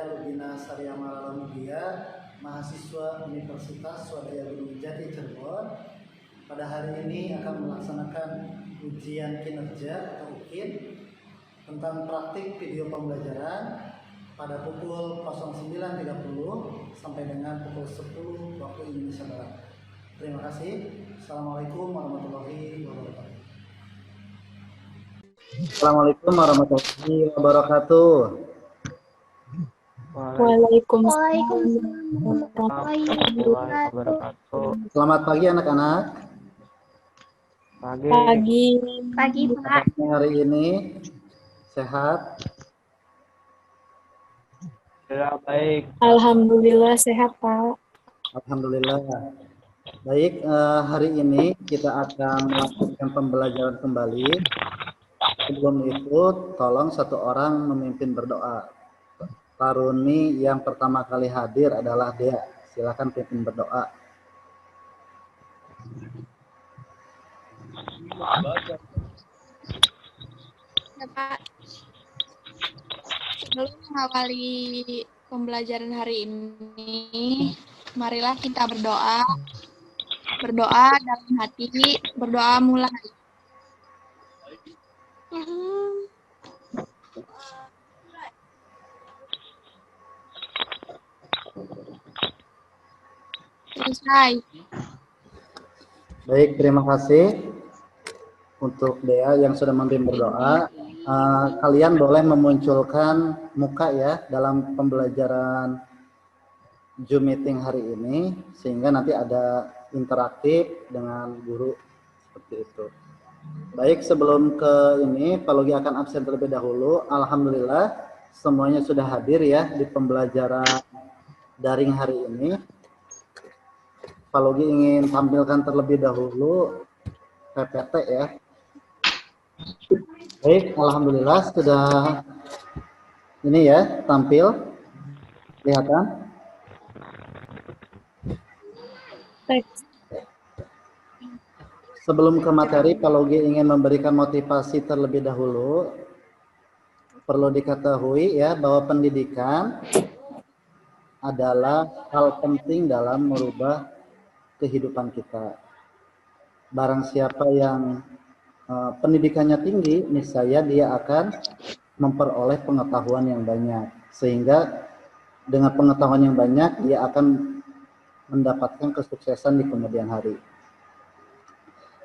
Saya Lugina Saryamala Mugia, mahasiswa Universitas Swadaya Gunung Jati Cirebon. Pada hari ini akan melaksanakan ujian kinerja atau UKIN tentang praktik video pembelajaran pada pukul 09.30 sampai dengan pukul 10 waktu Indonesia Barat. Terima kasih. Assalamualaikum warahmatullahi wabarakatuh. Assalamualaikum warahmatullahi wabarakatuh. Waalaikumsalam warahmatullahi wabarakatuh. Selamat pagi anak-anak. Pagi Pak. Hari ini sehat? Ya, baik. Alhamdulillah sehat Pak. Alhamdulillah. Baik, hari ini kita akan melakukan pembelajaran kembali. Sebelum itu, tolong satu orang memimpin berdoa. Taruni yang pertama kali hadir adalah Dea. Silakan pimpin berdoa. Ya, Pak. Sebelum mengawali pembelajaran hari ini, marilah kita berdoa. Berdoa dalam hati, berdoa mulai. Selesai. Baik, terima kasih untuk Dea yang sudah memimpin berdoa. Kalian boleh memunculkan muka ya dalam pembelajaran Zoom meeting hari ini, sehingga nanti ada interaktif dengan guru seperti itu. Baik, sebelum ke ini, Pak Logi akan absen terlebih dahulu. Alhamdulillah semuanya sudah hadir ya di pembelajaran daring hari ini. Pak Logi ingin tampilkan terlebih dahulu PPT ya. Baik, alhamdulillah sudah ini ya tampil, kelihatan. Sebelum ke materi, Pak Logi ingin memberikan motivasi terlebih dahulu. Perlu diketahui ya bahwa pendidikan adalah hal penting dalam merubah kehidupan kita. Barang siapa yang pendidikannya tinggi, niscaya dia akan memperoleh pengetahuan yang banyak. Sehingga dengan pengetahuan yang banyak, dia akan mendapatkan kesuksesan di kemudian hari.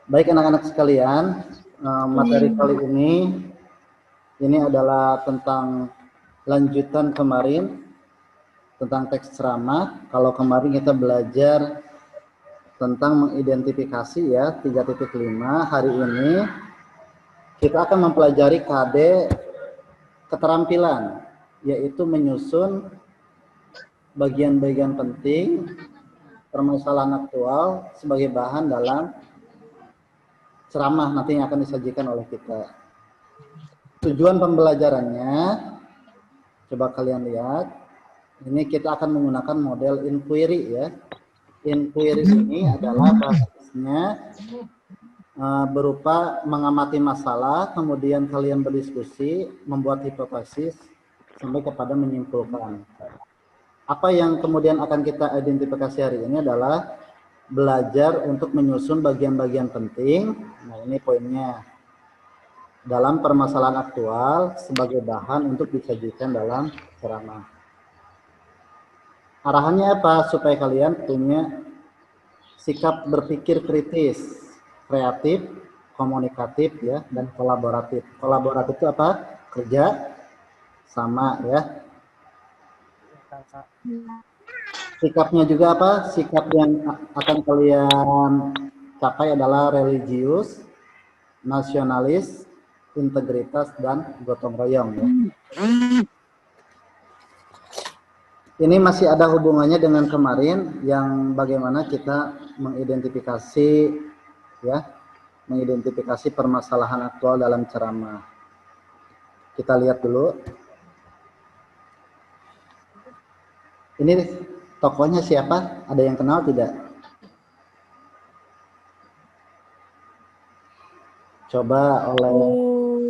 Baik anak-anak sekalian, materi kali ini adalah tentang lanjutan kemarin, tentang teks ceramah. Kalau kemarin kita belajar tentang mengidentifikasi ya 3.5, hari ini kita akan mempelajari KD keterampilan, yaitu menyusun bagian-bagian penting permasalahan aktual sebagai bahan dalam ceramah nanti yang akan disajikan oleh kita. Tujuan pembelajarannya, coba kalian lihat, ini kita akan menggunakan model inquiry ya. Inquiry ini adalah basisnya berupa mengamati masalah, kemudian kalian berdiskusi, membuat hipotesis, sampai kepada menyimpulkan. Apa yang kemudian akan kita identifikasi hari ini adalah belajar untuk menyusun bagian-bagian penting. Nah ini poinnya. Dalam permasalahan aktual sebagai bahan untuk disajikan dalam ceramah. Arahannya apa? Supaya kalian punya sikap berpikir kritis, kreatif, komunikatif ya, dan kolaboratif. Kolaboratif itu apa? Kerja sama ya. Sikapnya juga apa? Sikap yang akan kalian capai adalah religius, nasionalis, integritas, dan gotong royong ya. Ini masih ada hubungannya dengan kemarin yang bagaimana kita mengidentifikasi ya, mengidentifikasi permasalahan aktual dalam ceramah. Kita lihat dulu. Ini tokohnya siapa? Ada yang kenal tidak? Coba oleh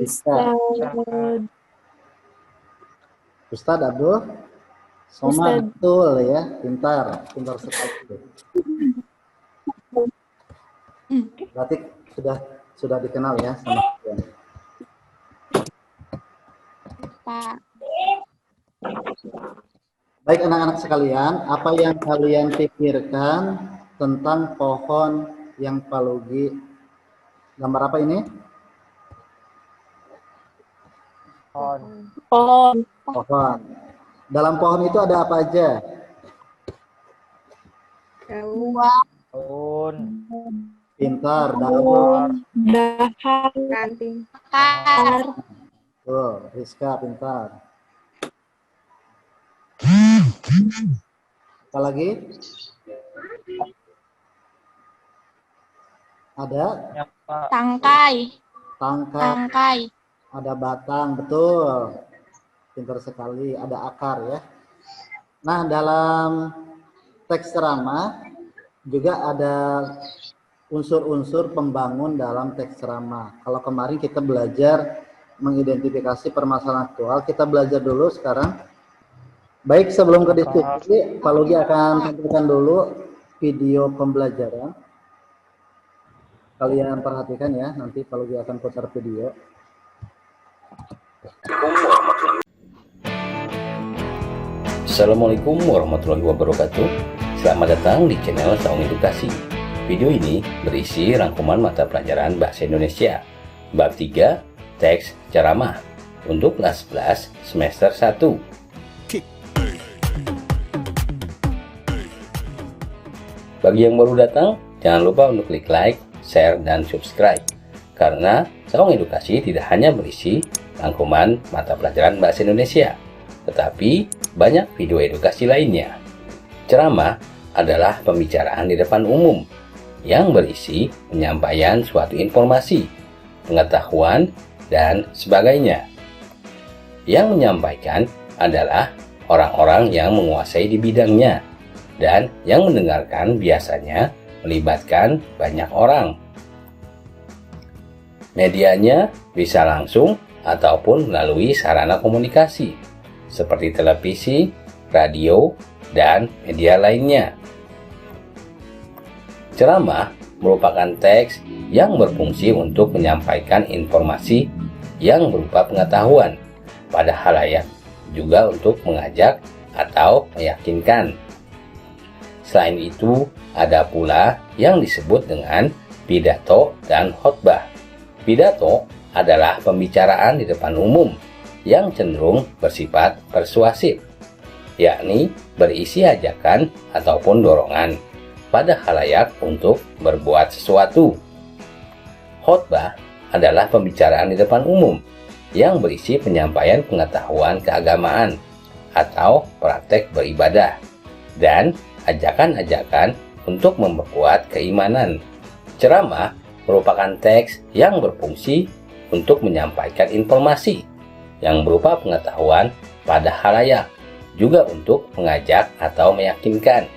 Ustaz Ustadz Abdul. Soma, Ustaz. betul ya, pintar sekali. Berarti sudah dikenal ya sama kalian. Pak. Baik anak-anak sekalian, apa yang kalian pikirkan tentang pohon yang Palugi? Gambar apa ini? Pohon. Pohon. Dalam pohon itu ada apa aja? Buah. Pintar, daun. Dahan. Akar. Tuh, Rizka pintar. Apa lagi? Ada Tangkai. tangkai, Tangkai. ada batang, betul. Pintar sekali, ada akar ya. Nah, dalam teks ceramah juga ada unsur-unsur pembangun dalam teks ceramah. Kalau kemarin kita belajar mengidentifikasi permasalahan aktual, kita belajar dulu sekarang. Baik, sebelum ke diskusi, Pak Lugi akan tampilkan dulu video pembelajaran. Kalian perhatikan ya, nanti Pak Lugi akan putar video. Assalamualaikum warahmatullahi wabarakatuh. Selamat datang di channel Saung Edukasi. Video ini berisi rangkuman mata pelajaran Bahasa Indonesia Bab 3 Teks Ceramah untuk kelas 11 semester 1. Bagi yang baru datang, jangan lupa untuk klik like, share, dan subscribe. Karena Saung Edukasi tidak hanya berisi rangkuman mata pelajaran Bahasa Indonesia, tetapi banyak video edukasi lainnya. Ceramah adalah pembicaraan di depan umum yang berisi penyampaian suatu informasi, pengetahuan, dan sebagainya. Yang menyampaikan adalah orang-orang yang menguasai di bidangnya, dan yang mendengarkan biasanya melibatkan banyak orang. Medianya bisa langsung ataupun melalui sarana komunikasi, seperti televisi, radio, dan media lainnya. Ceramah merupakan teks yang berfungsi untuk menyampaikan informasi yang berupa pengetahuan pada khalayak, juga untuk mengajak atau meyakinkan. Selain itu, ada pula yang disebut dengan pidato dan khotbah. Pidato adalah pembicaraan di depan umum yang cenderung bersifat persuasif, yakni berisi ajakan ataupun dorongan pada khalayak untuk berbuat sesuatu. Khotbah adalah pembicaraan di depan umum yang berisi penyampaian pengetahuan keagamaan atau praktek beribadah dan ajakan-ajakan untuk memperkuat keimanan. Ceramah merupakan teks yang berfungsi untuk menyampaikan informasi yang berupa pengetahuan pada khalayak, juga untuk mengajak atau meyakinkan.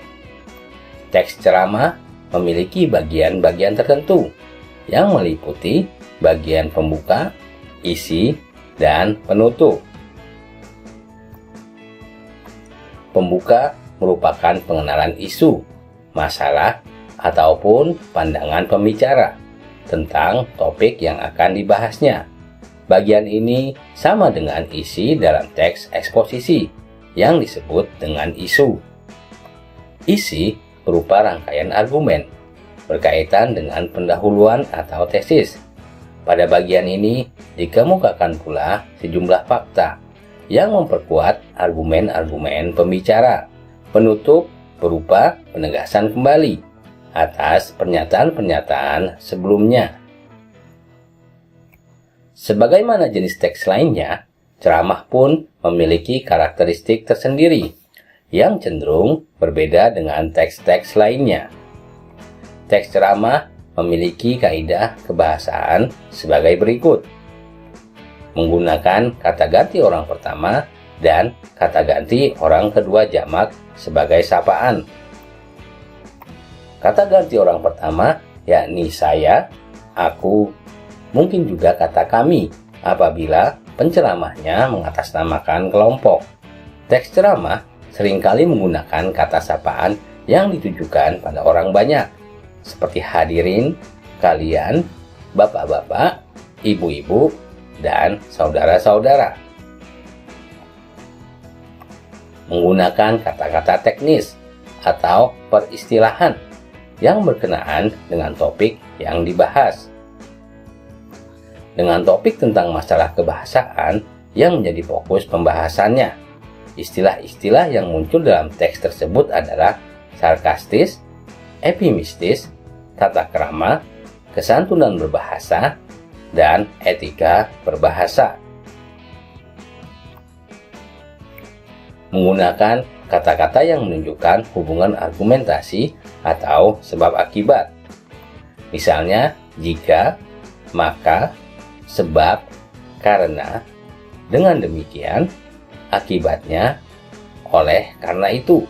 Teks ceramah memiliki bagian-bagian tertentu yang meliputi bagian pembuka, isi, dan penutup. Pembuka merupakan pengenalan isu, masalah, ataupun pandangan pembicara tentang topik yang akan dibahasnya. Bagian ini sama dengan isi dalam teks eksposisi yang disebut dengan isu. Isi berupa rangkaian argumen berkaitan dengan pendahuluan atau tesis. Pada bagian ini dikemukakan pula sejumlah fakta yang memperkuat argumen-argumen pembicara. Penutup berupa penegasan kembali atas pernyataan-pernyataan sebelumnya. Sebagaimana jenis teks lainnya, ceramah pun memiliki karakteristik tersendiri yang cenderung berbeda dengan teks-teks lainnya. Teks ceramah memiliki kaidah kebahasaan sebagai berikut. Menggunakan kata ganti orang pertama dan kata ganti orang kedua jamak sebagai sapaan. Kata ganti orang pertama yakni saya, aku, mungkin juga kata kami apabila penceramahnya mengatasnamakan kelompok. Teks ceramah seringkali menggunakan kata sapaan yang ditujukan pada orang banyak, seperti hadirin, kalian, bapak-bapak, ibu-ibu, dan saudara-saudara. Menggunakan kata-kata teknis atau peristilahan yang berkenaan dengan topik yang dibahas. Dengan topik tentang masalah kebahasaan yang menjadi fokus pembahasannya. Istilah-istilah yang muncul dalam teks tersebut adalah sarkastis, epimistis, tata krama, kesantunan berbahasa, dan etika berbahasa. Menggunakan kata-kata yang menunjukkan hubungan argumentasi atau sebab akibat. Misalnya, jika, maka, sebab, karena, dengan demikian, akibatnya, oleh karena itu.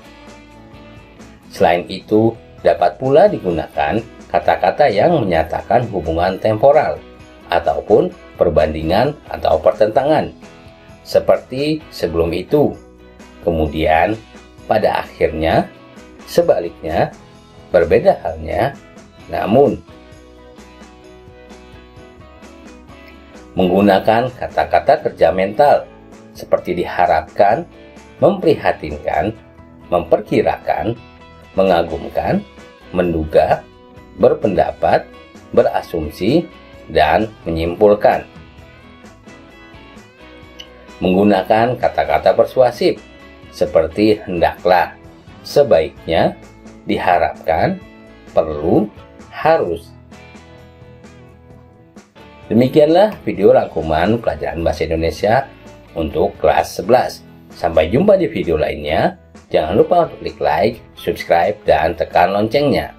Selain itu, dapat pula digunakan kata-kata yang menyatakan hubungan temporal ataupun perbandingan atau pertentangan, seperti sebelum itu, kemudian, pada akhirnya, sebaliknya, berbeda halnya, namun. Menggunakan kata-kata kerja mental seperti diharapkan, memprihatinkan, memperkirakan, mengagumkan, menduga, berpendapat, berasumsi, dan menyimpulkan. Menggunakan kata-kata persuasif seperti hendaklah, sebaiknya, diharapkan, perlu, harus. Demikianlah video rangkuman pelajaran bahasa Indonesia untuk kelas 11. Sampai jumpa di video lainnya. Jangan lupa untuk klik like, subscribe, dan tekan loncengnya.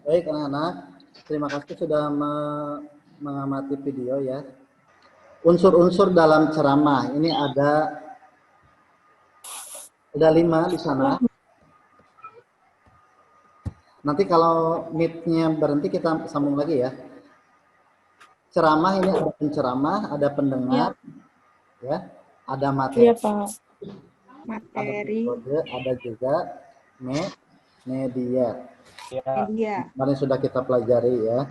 Baik anak-anak, terima kasih sudah mengamati video ya. Unsur-unsur dalam ceramah ini ada 5 di sana. Nanti kalau meet-nya berhenti kita sambung lagi ya. Ceramah ini ada penceramah, ada pendengar, ya, ada materi, Iya, Pak. Materi. ada juga media. Media. Kemarin sudah kita pelajari ya.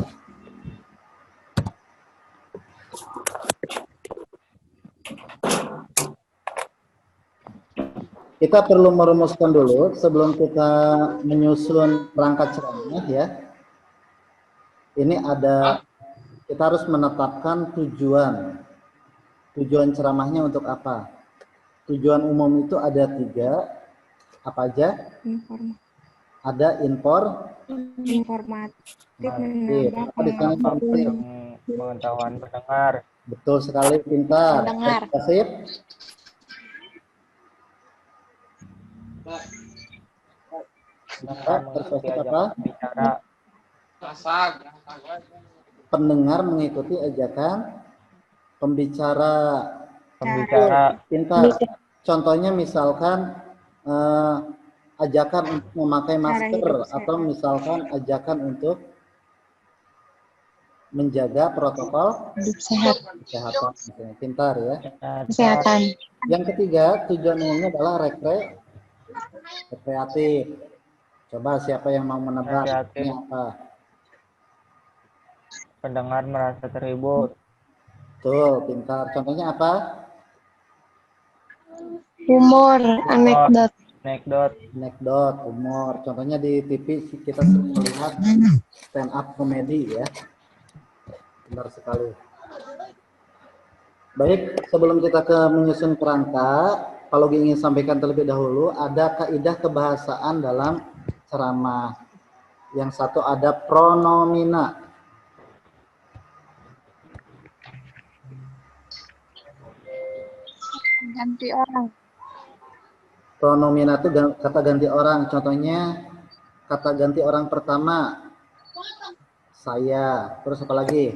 Kita perlu merumuskan dulu sebelum kita menyusun perangkat ceramah ya. Ini ada, kita harus menetapkan tujuan. Tujuan ceramahnya untuk apa? Tujuan umum itu ada 3. Apa aja? Ada Informatif. apa di sana informatif? Pengetahuan pendengar. Betul sekali, pintar. Pendengar. Persuasif. Persuasif apa? Bicara. Pendengar mengikuti ajakan pembicara. Pintar. Contohnya misalkan ajakan untuk memakai masker atau misalkan ajakan untuk menjaga protokol kesehatan. Pintar ya. Kesehatan. Yang ketiga, tujuan umumnya adalah rekreatif. Coba siapa yang mau menebak? Rekreatif. Ini apa? Pendengar merasa terhibur. Tuh, pintar. Contohnya apa? Humor, anekdot. Anekdot, humor. Contohnya di TV kita sering melihat stand up komedi ya. Benar sekali. Baik, sebelum kita ke menyusun kerangka, kalau ingin sampaikan terlebih dahulu, ada kaidah kebahasaan dalam ceramah. Yang satu ada pronomina. Ganti orang. Pronomina itu kata ganti orang. Contohnya kata ganti orang pertama saya. Terus apa lagi?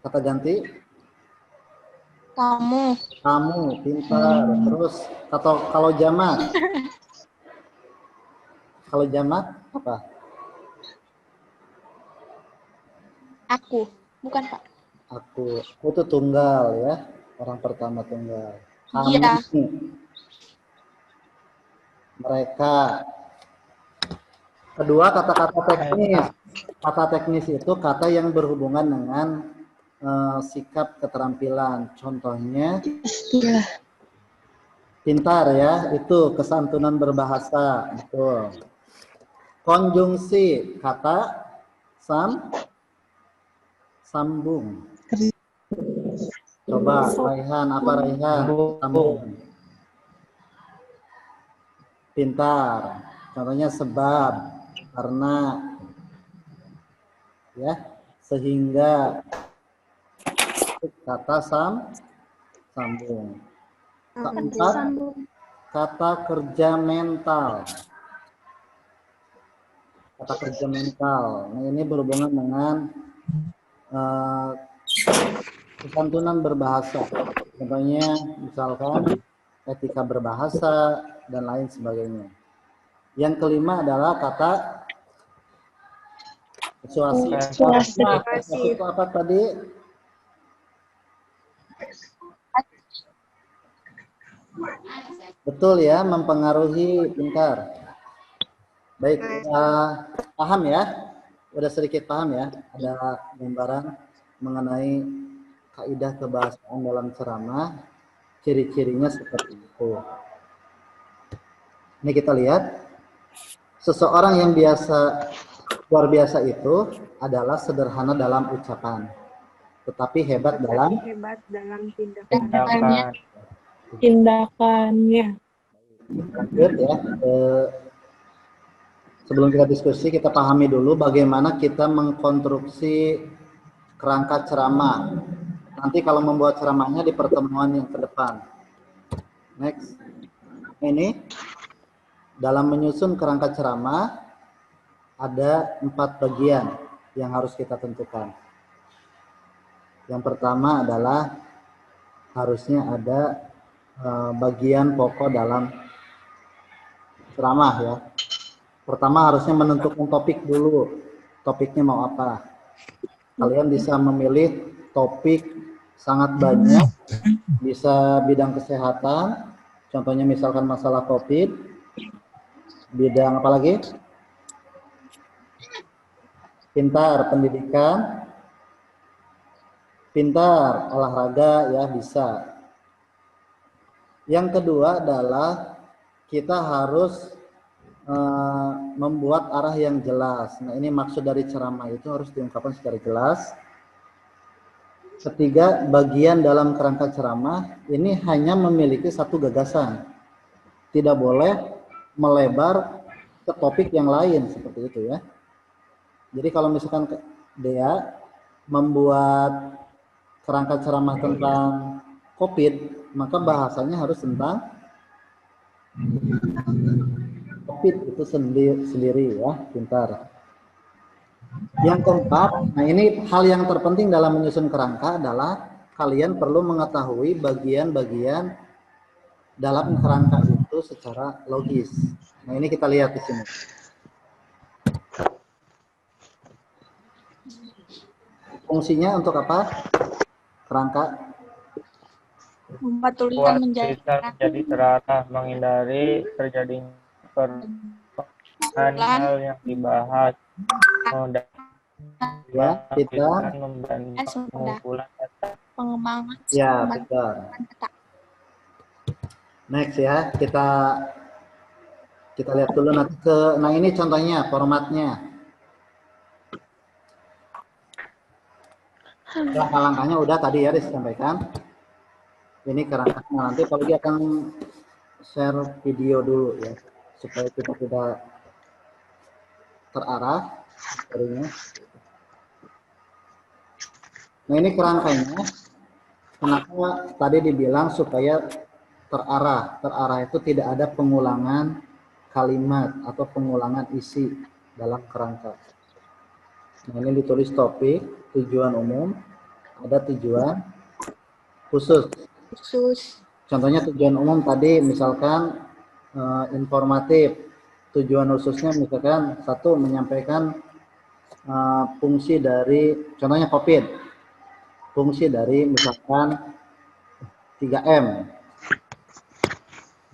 Kata ganti Kamu. kamu, pintar. Terus kalau jamak, apa? Aku. Bukan, Pak. Aku itu tunggal ya, orang pertama tunggal. Kami, Iya. mereka. Kedua, kata-kata teknis. Kata teknis itu kata yang berhubungan dengan sikap keterampilan. Contohnya, Iya. pintar ya, itu kesantunan berbahasa. Betul. Konjungsi, kata sambung. Coba Raihan, apa Raihan? Sambung. Pintar. Contohnya sebab, karena, ya, sehingga. Kata sambung. Keempat, kata kerja mental. Kata kerja mental. Nah, ini berhubungan dengan kesantunan berbahasa. Contohnya misalkan etika berbahasa dan lain sebagainya. Yang kelima adalah kata persuasi. Persuasi itu apa tadi? Betul ya, mempengaruhi, pintar. Baik, paham ya? Udah sedikit paham ya? Ada gambaran mengenai kaidah kebahasaan dalam ceramah, ciri-cirinya seperti itu. Ini kita lihat, seseorang yang luar biasa itu adalah sederhana dalam ucapan, tetapi hebat dalam Tindakannya. Lanjut ya. Sebelum kita diskusi, kita pahami dulu bagaimana kita mengkonstruksi kerangka ceramah. Nanti kalau membuat ceramahnya di pertemuan yang ke depan. Next. Ini dalam menyusun kerangka ceramah ada 4 bagian yang harus kita tentukan. Yang pertama adalah harusnya ada bagian pokok dalam ceramah ya. Pertama harusnya menentukan topik dulu. Topiknya mau apa? Kalian bisa memilih topik sangat banyak. Bisa bidang kesehatan. Contohnya misalkan masalah COVID. Bidang apa lagi? Pintar, pendidikan. Pintar, olahraga ya bisa. Yang kedua adalah kita harus membuat arah yang jelas. Nah, ini maksud dari ceramah itu harus diungkapkan secara jelas. Ketiga, bagian dalam kerangka ceramah ini hanya memiliki satu gagasan. Tidak boleh melebar ke topik yang lain seperti itu ya. Jadi kalau misalkan Dea membuat kerangka ceramah tentang COVID, maka bahasanya harus tentang COVID itu sendiri ya, pintar. Yang keempat, nah ini hal yang terpenting dalam menyusun kerangka adalah kalian perlu mengetahui bagian-bagian dalam kerangka itu secara logis. Nah ini kita lihat di sini. Fungsinya untuk apa? Kerangka Membuat Buat tulisan menjadi menjadi terarah, menghindari terjadinya hal yang dibahas, ya kita membantu pengumpulan data. pengembangan. ya betul. Next ya, kita lihat dulu nanti nah ini contohnya formatnya. Langkah-langkahnya udah tadi ya disampaikan. Ini kerangkanya, nanti Pak Lugi akan share video dulu ya supaya kita tidak terarah materinya. Nah ini kerangkanya. Kenapa tadi dibilang supaya terarah itu tidak ada pengulangan kalimat atau pengulangan isi dalam kerangka. Nah ini ditulis topik, tujuan umum, ada tujuan khusus. Khusus. Contohnya tujuan umum tadi misalkan informatif. Tujuan khususnya misalkan satu menyampaikan fungsi dari contohnya COVID. Fungsi dari misalkan 3M.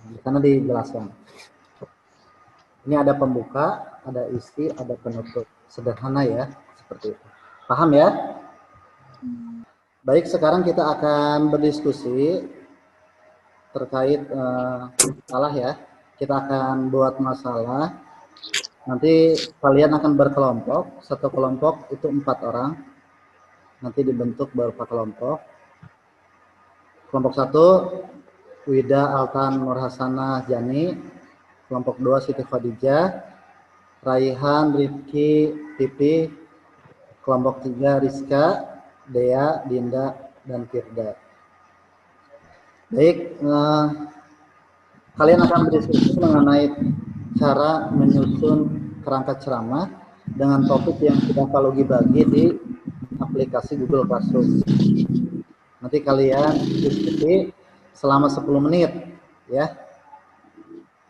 Di sana dijelaskan. Ini ada pembuka, ada isi, ada penutup. Sederhana ya, seperti itu. Paham ya? Baik, sekarang kita akan berdiskusi terkait masalah ya. Kita akan buat masalah. Nanti kalian akan berkelompok. Satu kelompok itu 4 orang. Nanti dibentuk beberapa kelompok. Kelompok 1, Wida, Altan, Nurhasanah, Jani. Kelompok 2, Siti Khadijah, Raihan, Rifki, Pipi. Kelompok 3, Rizka, Dea, Dinda, dan Firda. Baik, kalian akan berdiskusi mengenai cara menyusun kerangka ceramah dengan topik yang sudah kalau bagi di aplikasi Google Classroom. Nanti kalian diskusi selama 10 menit ya.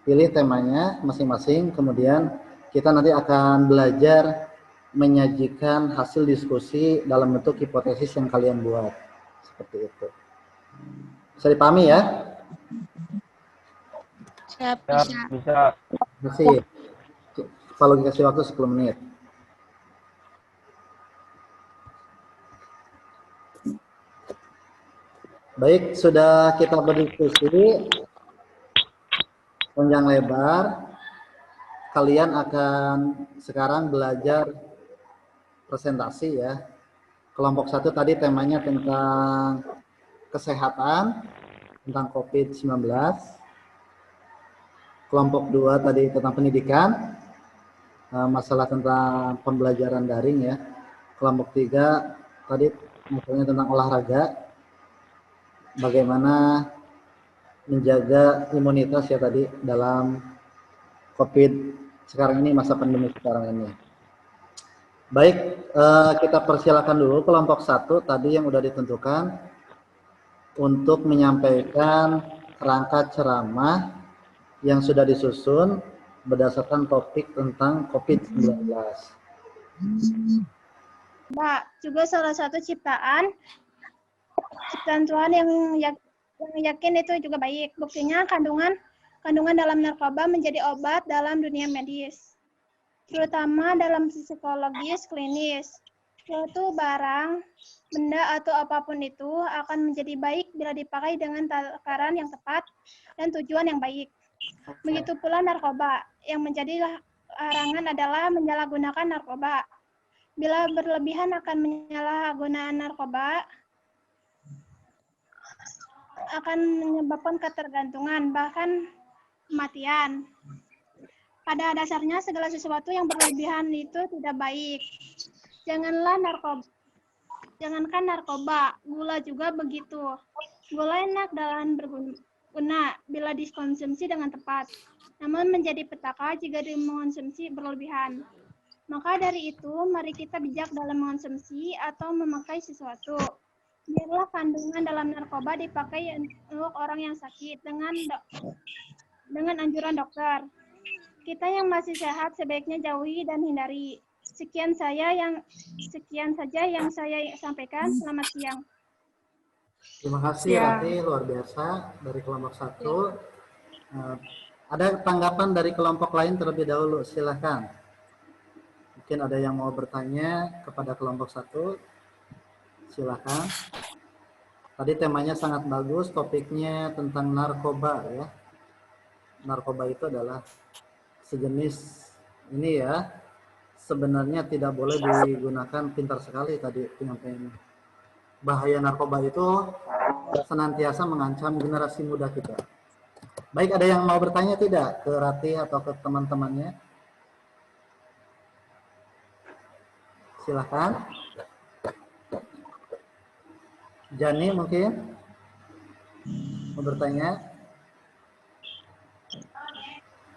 Pilih temanya masing-masing, kemudian kita nanti akan belajar menyajikan hasil diskusi dalam bentuk hipotesis yang kalian buat. Seperti itu. Bisa dipahami ya? Siap, Ya, bisa. bisa. Masih. Kalau dikasih waktu 10 menit. Baik, sudah kita berdiskusi panjang lebar. Kalian akan sekarang belajar presentasi ya. Kelompok 1 tadi temanya tentang kesehatan, tentang COVID-19. Kelompok 2 tadi tentang pendidikan, masalah tentang pembelajaran daring ya. Kelompok 3 tadi masalahnya tentang olahraga, bagaimana menjaga imunitas ya tadi dalam COVID sekarang ini, masa pandemi sekarang ini. Baik, kita persilakan dulu kelompok 1 tadi yang udah ditentukan untuk menyampaikan kerangka ceramah yang sudah disusun berdasarkan topik tentang COVID-19. Mbak, juga salah satu ciptaan Tuhan yang yakin itu juga baik. Buktinya kandungan dalam narkoba menjadi obat dalam dunia medis, terutama dalam psikologis klinis. Suatu barang, benda atau apapun itu akan menjadi baik bila dipakai dengan takaran yang tepat dan tujuan yang baik. Begitu pula narkoba, yang menjadi larangan adalah menyalahgunakan narkoba. Bila berlebihan akan menyalahgunakan narkoba, akan menyebabkan ketergantungan, bahkan kematian. Pada dasarnya segala sesuatu yang berlebihan itu tidak baik. Jangankan narkoba, gula juga begitu. Gula enak dan berguna bila dikonsumsi dengan tepat, namun menjadi petaka jika dikonsumsi berlebihan. Maka dari itu, mari kita bijak dalam mengonsumsi atau memakai sesuatu. Biarlah kandungan dalam narkoba dipakai untuk orang yang sakit dengan anjuran dokter. Kita yang masih sehat sebaiknya jauhi dan hindari. Sekian saja yang saya sampaikan. Selamat siang. Terima kasih Rati, luar biasa dari kelompok 1. Ada tanggapan dari kelompok lain terlebih dahulu, silahkan. Mungkin ada yang mau bertanya kepada kelompok 1. Silahkan. Tadi temanya sangat bagus, topiknya tentang narkoba ya. Narkoba itu adalah sejenis ini ya. Sebenarnya tidak boleh digunakan, pintar sekali tadi penyampaiannya. Bahaya narkoba itu senantiasa mengancam generasi muda kita. Baik, ada yang mau bertanya tidak ke Rati atau ke teman-temannya? Silahkan. Jani mungkin mau bertanya?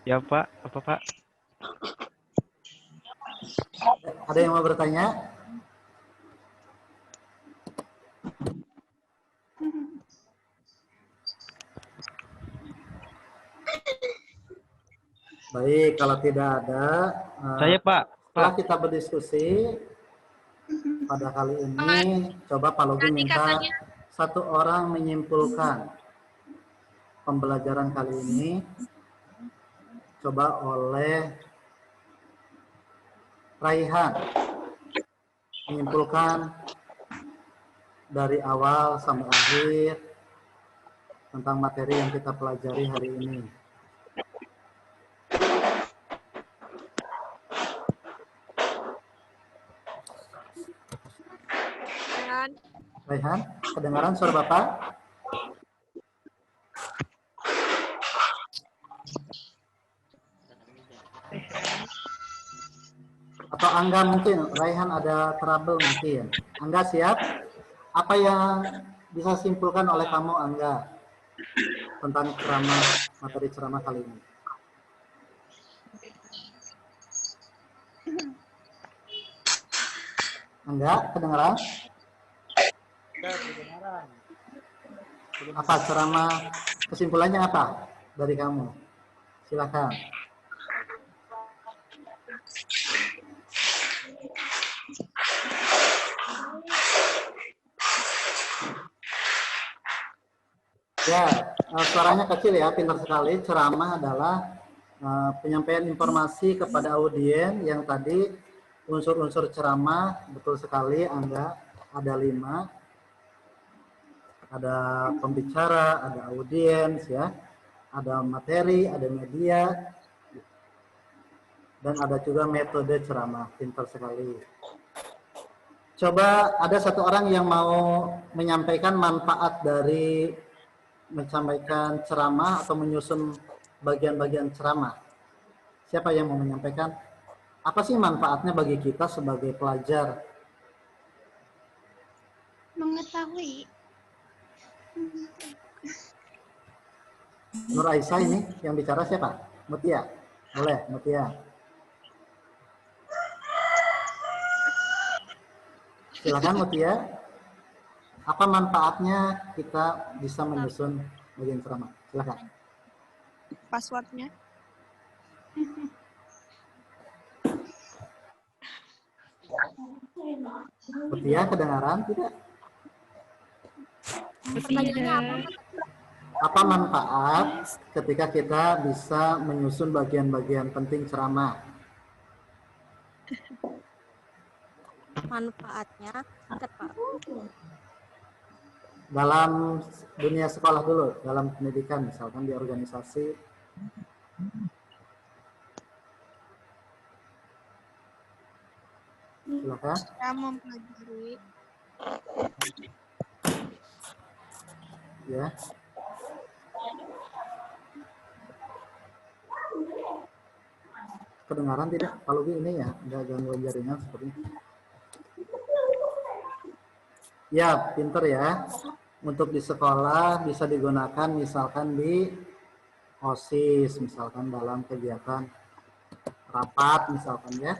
Ya Pak, apa Pak? Ada yang mau bertanya? Baik, kalau tidak ada, Saya Pak. setelah kita berdiskusi pada kali ini, coba Pak Logi minta satu orang menyimpulkan pembelajaran kali ini. Coba oleh Raihan menyimpulkan dari awal sampai akhir tentang materi yang kita pelajari hari ini. Raihan, kedengaran suara Bapak? Atau Angga mungkin, Raihan ada trouble mungkin. Angga siap? Apa yang bisa simpulkan oleh kamu Angga tentang ceramah, materi ceramah kali ini? Angga, kedengaran? Apa ceramah, kesimpulannya apa dari kamu? Silakan. Ya, suaranya kecil ya, pintar sekali. Ceramah adalah penyampaian informasi kepada audiens yang tadi unsur-unsur ceramah, betul sekali Angga, ada 5. Ada pembicara, ada audiens ya, ada materi, ada media, dan ada juga metode ceramah, pintar sekali. Coba ada satu orang yang mau menyampaikan manfaat dari menyampaikan ceramah atau menyusun bagian-bagian ceramah. Siapa yang mau menyampaikan? Apa sih manfaatnya bagi kita sebagai pelajar? Mengetahui. Nur Aisyah ini yang bicara siapa? Mutia. Boleh, Mutia. Silakan Mutia. Apa manfaatnya kita bisa menyusun bagian ceramah? Silakan. Passwordnya. Mutia kedengaran tidak? Pertanyaannya apa? Apa manfaat ketika kita bisa menyusun bagian-bagian penting ceramah? Manfaatnya apa, Pak? Dalam dunia sekolah dulu, dalam pendidikan, misalkan di organisasi. Silakan. Saya mempelajari Ya. Kedengaran tidak? Kalau ini ya, ada gangguan jaringan sepertinya. Ya, pinter ya. Untuk di sekolah bisa digunakan misalkan di OSIS, misalkan dalam kegiatan rapat, misalkan ya.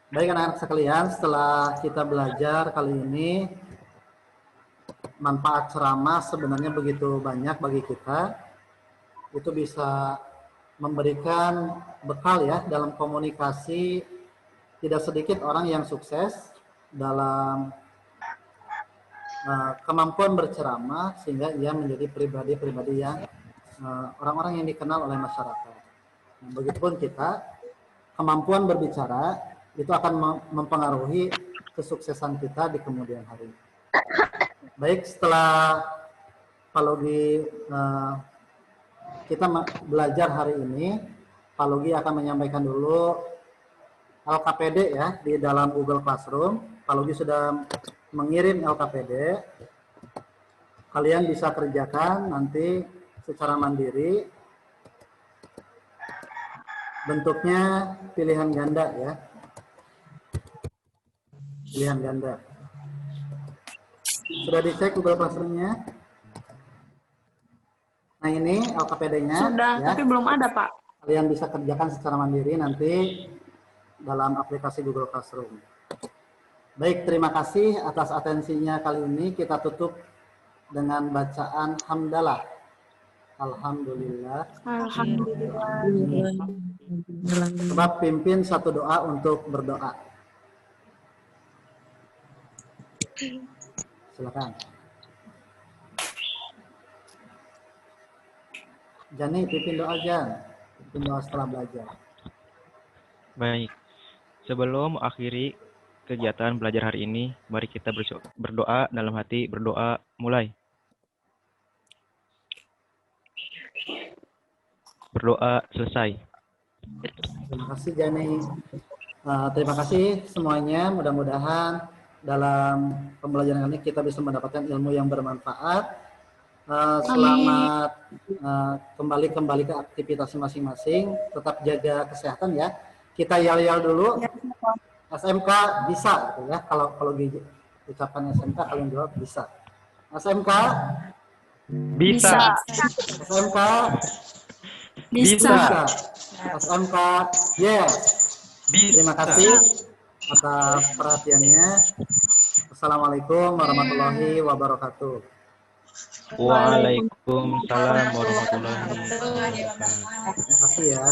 Baik anak-anak sekalian, setelah kita belajar kali ini, manfaat ceramah sebenarnya begitu banyak bagi kita. Itu bisa memberikan bekal ya dalam komunikasi. Tidak sedikit orang yang sukses dalam kemampuan berceramah sehingga ia menjadi pribadi-pribadi yang orang-orang yang dikenal oleh masyarakat. Nah, begitupun kita, kemampuan berbicara itu akan mempengaruhi kesuksesan kita di kemudian hari. Baik, setelah Pak Logi kita belajar hari ini, Pak Logi akan menyampaikan dulu LKPD ya di dalam Google Classroom. Pak Logi sudah mengirim LKPD. Kalian bisa kerjakan nanti secara mandiri. Bentuknya pilihan ganda ya. Pilihan ganda. Sudah dicek Google Classroom-nya? Nah ini LKPD-nya. Sudah, ya. tapi belum ada, Pak. Kalian bisa kerjakan secara mandiri nanti dalam aplikasi Google Classroom. Baik, terima kasih atas atensinya kali ini. Kita tutup dengan bacaan hamdalah. Alhamdulillah. Alhamdulillah. Coba pimpin satu doa untuk berdoa. Silakan. Jani, pimpin doa Jan. Pimpin doa setelah belajar. Baik. Sebelum mengakhiri kegiatan belajar hari ini, mari kita berdoa dalam hati, berdoa mulai. Berdoa selesai. Terima kasih Jani. Terima kasih semuanya. Mudah-mudahan dalam pembelajaran ini kita bisa mendapatkan ilmu yang bermanfaat. Selamat kembali ke aktivitas masing-masing. Tetap jaga kesehatan ya. Kita yal-yal dulu. SMK bisa, gitu ya. Kalau ucapan SMK kalian jawab bisa. SMK Bisa. SMK Bisa. SMK yes. Terima kasih atas perhatiannya. Assalamualaikum warahmatullahi wabarakatuh. Waalaikumsalam warahmatullahi wabarakatuh. Terima kasih ya.